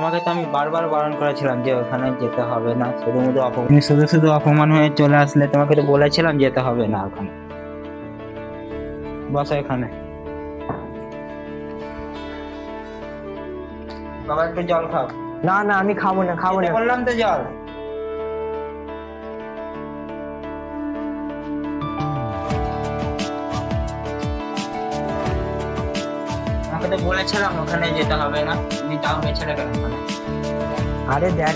তোমাকে তো আমি বারবার বারণ করেছিলাম যে ওখানে যেতে হবে না, শুধু শুধু অপমান হয়ে চলে আসলে। তোমাকে তো বলেছিলাম যেতে হবে না ওখানে। বসো এখানে। বাবা একটু জল খাও। না না, আমি খাবো না, খাবো না। বললাম তো জল। আমাকে তো বলেছিলাম ওখানে যেতে হবে না, তুমি তাও গেছিলে কেন ওখানে? আরে দেখ,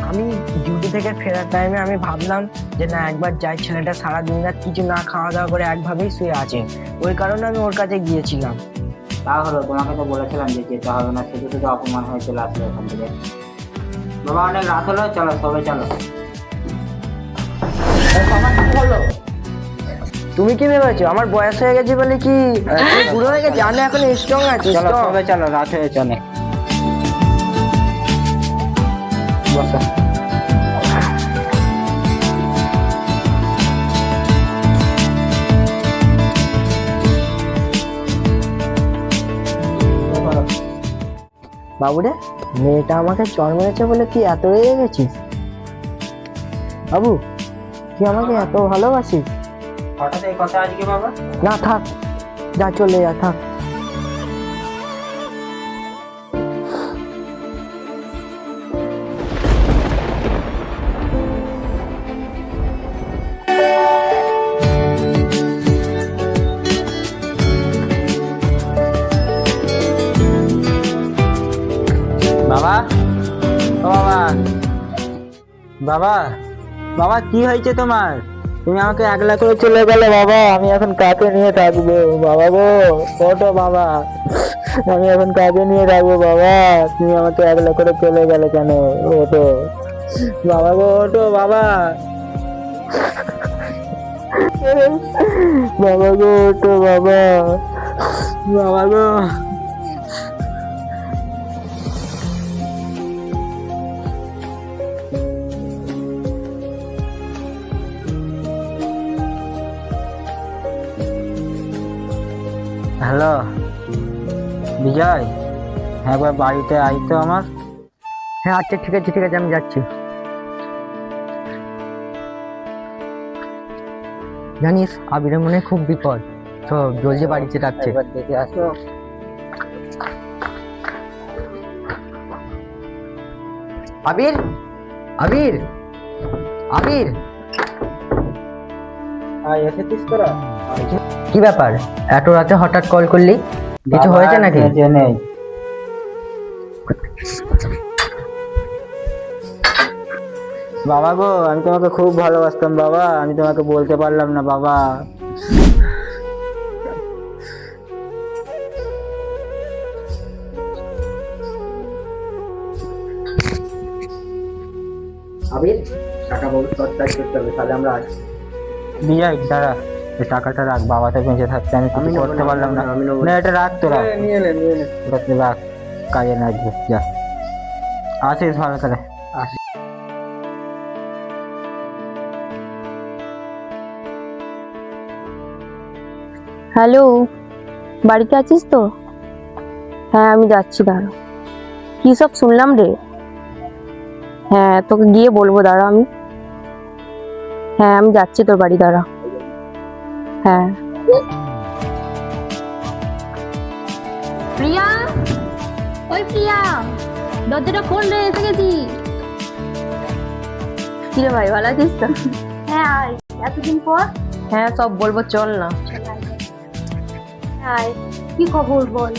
আমি ডিউটি থেকে ফেরার টাইমে আমি ভাবলাম যে না, একবার যাই। ছেলেটা সারাদিন রাত কিছু না খাওয়া দাওয়া করে একভাবেই শুয়ে আছে, ওই কারণে আমি ওর কাছে গিয়েছিলাম। তা হলো, তোমাকে তো বলেছিলাম যে যেতে হবে না, শুধু শুধু অপমান হয়ে চলে আসলে ওখান থেকে। বাবা অনেক রাত হলো, চলো সবাই চলো। বাবা কি হলো? তুমি কি ভেবেছো আমার বয়স হয়ে গেছে বলে কি তুমি বুড়ো হয়ে গেছে? আমি এখন স্ট্রং আছি, চলো strong। সবাই চলো, রাত হয়েছে অনেক। বসো। বাবু রে, মেয়েটা আমাকে চর মেরেছে বলে কি এত রেগে গেছিস? বাবু, তুই আমাকে এত ভালোবাসিস? হঠাৎ এই কথা আজকে বাবা? না থাক, যা চলে যা, থাক। বাবা, ও বাবা, বাবা, বাবা কি হয়েছে তোমার? তুমি আমাকে একলা করে চলে গেলে বাবা, আমি এখন কাকে নিয়ে থাকবো? বাবা গো, ওঠো বাবা, আমি এখন কাকে নিয়ে থাকবো বাবা? তুমি আমাকে একলা করে চলে গেলে কেন? ওঠো বাবা গো, ওঠো বাবা, বাবা গো, ওঠো বাবা, বাবা গো। হ্যালো বিজয়, হ্যাঁ একবার বাড়িতে আই তো আমার। হ্যাঁ আচ্ছা, ঠিক আছে ঠিক আছে, আমি যাচ্ছি। জানিস, আবিরের মনে খুব বিপদ, তো জলদি বাড়িতে ডাকছে। একবার দেখে আসো। আবির, আবির, আবির, এসেছিস তোরা? কি ব্যাপার এত রাতে হঠাৎ কল করলি? কিছু হয়েছে নাকি? নেই বাবা গো, আমি তোমাকে খুব ভালোবাসতাম বাবা, আমি তোমাকে বলতে পারলাম না বাবা। আবির, টাকা বাবু সৎকার করতে হবে, তাহলে আমরা আসি। বিজয় দাঁড়া, এই টাকাটা রাখ, বাবা তো বেঁচে থাকতে আমি কিছু নেবো করতে না, পারলাম না। আমি নেবো না এটা রাখ তোরা, নিয়ে নে, নিয়ে নে। এটা তুই রাখ, কাজে লাগবে। যা, আসিস ভালো তাহলে। হ্যালো, বাড়িতে আছিস তো? হ্যাঁ আমি যাচ্ছি, দাঁড়া। কি সব শুনলাম রে? হ্যাঁ তোকে গিয়ে বলবো, দাঁড়া আমি। হ্যাঁ আমি যাচ্ছি তোর বাড়ি, দাঁড়া। হ্যাঁ। প্রিয়া, ওই প্রিয়া, দরজাটা খোল রে, এসে গেছি। কি রে ভাই, ভালো আছিস তো? হ্যাঁ আয়, এতদিন পর। হ্যাঁ সব বলবো, চল না। আয়, কি খবর বল?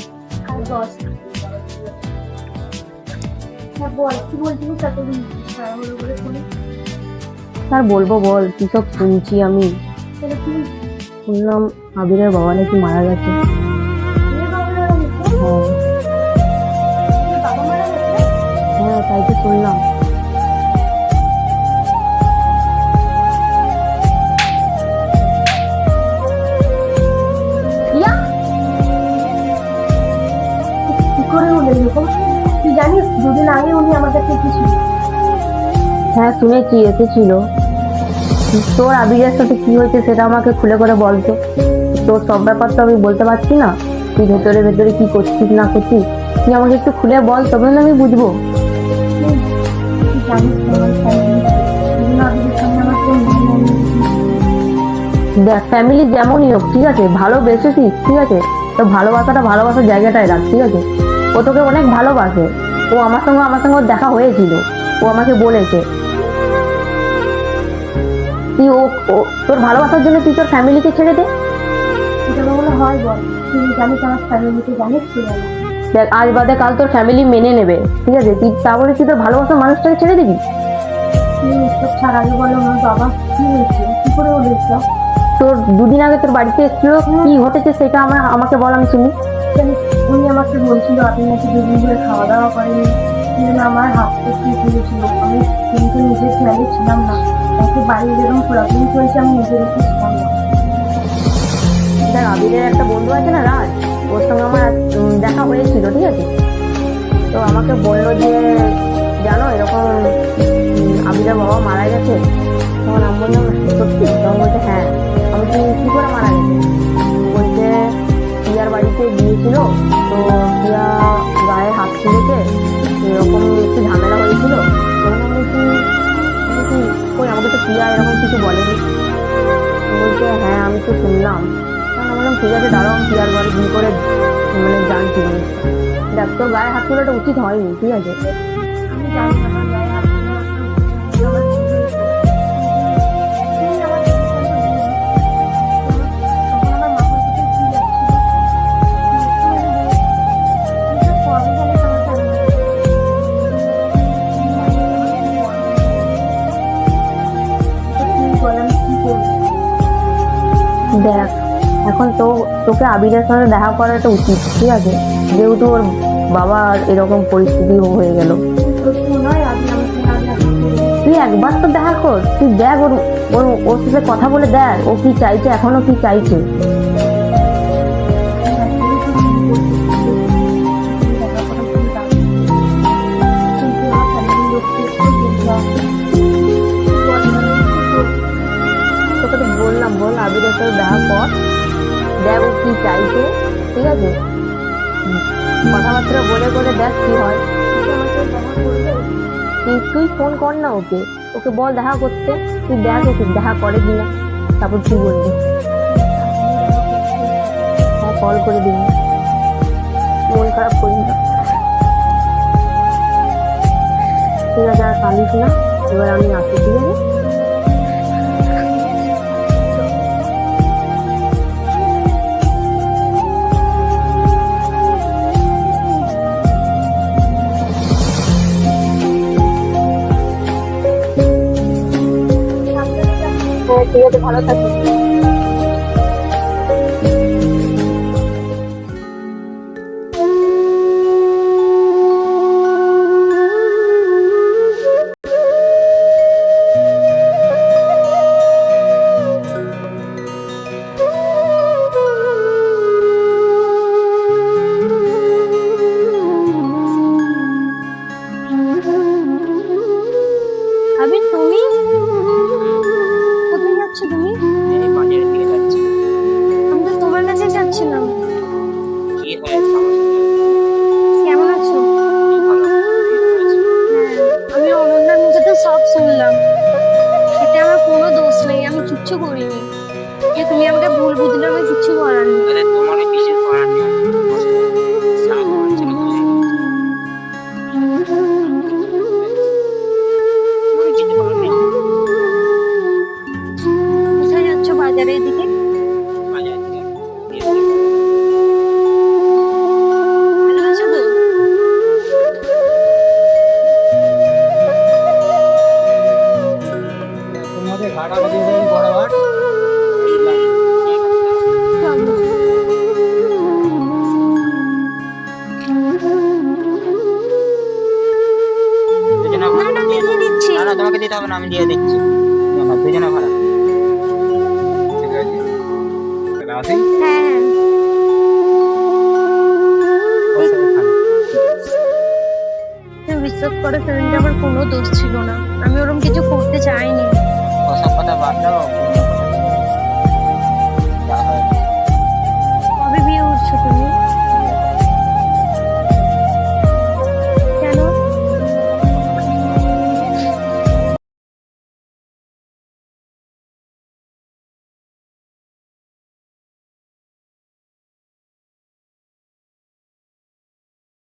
আর বস। হ্যাঁ বল, কি বলছিস? এতদিন তাড়াহুড়ো করে ফোনে। আর বলবো বল, কি সব শুনছি আমি। তাহলে কি শুনলাম আবিরের বাবা নাকি মারা গেছে। বাবা মারা গেছে? হ্যাঁ। বাবা মারা গেছে? হ্যাঁ তাই তো শুনলাম। প্রিয়া, কি করে হলো এরকম? তুই জানিস দুদিন আগে উনি আমার কাছে এসেছিল। হ্যাঁ শুনেছি, এসেছিল। তোর আবিরের সাথে কি হয়েছে সেটা আমাকে খুলে করে বলতো। তোর সব ব্যাপার তো আমি বলতে পারছি না, তুই ভেতরে ভেতরে কি করছিস না করছিস, তুই আমাকে একটু খুলে বল, তবে না আমি বুঝবো। জানিস তো আমার ফ্যামিলি আবিরের সামনে আমার কেউ নেই। দেখ ফ্যামিলি যেমনই হোক ঠিক আছে, ভালোবেসেছিস ঠিক আছে, তো ভালোবাসাটা ভালোবাসার জায়গাটায় রাখ ঠিক আছে। ও তোকে অনেক ভালোবাসে, ও আমার সঙ্গে ওর দেখা হয়েছিল, ও আমাকে বলেছে তুই তোর ভালোবাসার জন্য তুই তোর ফ্যামিলিকে ছেড়ে দে। এটা বলে হয় বল, তুই জানিস আমার ফ্যামিলিকে জানিস তুই আমার। দেখ আজ বাদে কাল তোর ফ্যামিলি মেনে নেবে ঠিক আছে, তুই তা বলে তুই তোর ভালোবাসার মানুষটাকে ছেড়ে দিবি? তুই এসব ছাড়, আগে বলো আমার বাবা কি হয়েছে, কি করে হলো এসব? তোর দুদিন আগে তোর বাড়িতে এসেছিল, কি ঘটেছে সেটা আমাকে বল, আমি শুনি। জানিস, উনি আমাকে বলছিল আপনি নাকি দুদিন ধরে খাওয়া দাওয়া করেনি, কিন্তু আমার হাত থেকে তুলেছিল। আমি কিন্তু নিজের খেয়ালে ছিলাম না, তাকে বাড়ির যেরকম প্রবলেম চলছে আমি নিজের একটু ছিলাম না। দেখ আবিরের একটা বন্ধু আছে না রাজ, ওর সঙ্গে আমার দেখা হয়েছিল ঠিক আছে, তো আমাকে বললো যে জানো এরকম আবিরের বাবা মারা গেছে। তখন আমি বললাম সত্যি? তখন বলছে হ্যাঁ। আমি কি করে মারা গেছে? বলছে প্রিয়ার বাড়িতে গিয়েছিল, তো প্রিয়া গায়ে হাত তুলেছে, এরকম একটু ঝামেলা হয়েছিল। তখন আমি বলছি কই, আমাকে তো প্রিয়া এরকম কিছু বলেনি। বলছে হ্যাঁ আমি তো শুনলাম। তখন আমি বললাম ঠিক আছে দাঁড়াও, আমি প্রিয়ার বাড়ি গিয়ে করে মানে জানছি জিনিসটা। দেখ তোর গায়ে হাত তোলাটা উচিত হয়নি ঠিক আছে। আমি জানি আমার গায়ে হাত তুলে আমার ভুল হয়েছে। তুমি আমার সিদ্ধান্ত নিলে। তখন আমার মাথার ভিতরে কি যাচ্ছিল, এসব কবে জানি তোমার ফ্যামিলি বল আমি কি করবো? দেখ এখন তোকে আবিরের সঙ্গে দেখা করাটা উচিত ঠিক আছে, যেহেতু ওর বাবার এরকম পরিস্থিতি হয়ে গেল। সত্যি নয়, আমি আমাকে না দেখা করবো। তুই একবার তো দেখা কর, তুই দেখ ওর সাথে কথা বলে দেখ ও কি চাইছে, এখনো কি চাইছে। তোকে তো বললাম বল আবিরের সাথে দেখা কর, দেখ ও কি চাইছে ঠিক আছে, কথাবার্তা বলে করে দেখ কি হয়। তুই ফোন কর না ওকে, ওকে বল দেখা করতে, তুই দেখ ওকে দেখা করে কিনা, তারপর তুই বলবি। হ্যাঁ কল করে দিবি, মন খারাপ করিস না ঠিক আছে, আর কাঁদিস না। এবার আমি আসি ঠিক আছে। হ্যাঁ ঠিক আছে, ভালো থাকিস। আবির, তুমি কোথায় যাচ্ছ? তুমি? এই বাজারের দিকে যাচ্ছি। আমি তো তোমার কাছে যাচ্ছিলাম। কি হয়েছে আমার সাথে? কেমন আছো? ভালো, তুই ভালো আছিস? হ্যাঁ, আমি অনন্যার মুখে তো সব শুনলাম। এতে আমার কোনো দোষ নেই, আমি কিচ্ছু করিনি। যে তুমি আমাকে ভুল বুঝলে, আমি কিচ্ছু করার নেই। আরে তোমারও কিছু করার নেই। যা হওয়ার ছিল হয়ে গেছে। তোমার কিছু করার নেই। কোথায় যাচ্ছ? বাজারের দিকে? বাজারের দিকে। ভালো আছো তো? তোমাদের ঘাটাঘাটি হয়ে বড় ঘাট চলো। দুজনে না, না, আমি দিয়ে দিচ্ছি। না না তোমাকে দিতে হবে না, আমি দিয়ে দিচ্ছি। না দুজনে ভাড়া। ঠিক আছে, তাহলে আসি। হ্যাঁ, তুমি বিশ্বাস করে ফ্রেন্ডে আমার কোনো দোষ ছিল না, আমি ওরকম কিছু করতে চাইনি। ওসব কথা বাদ দাও।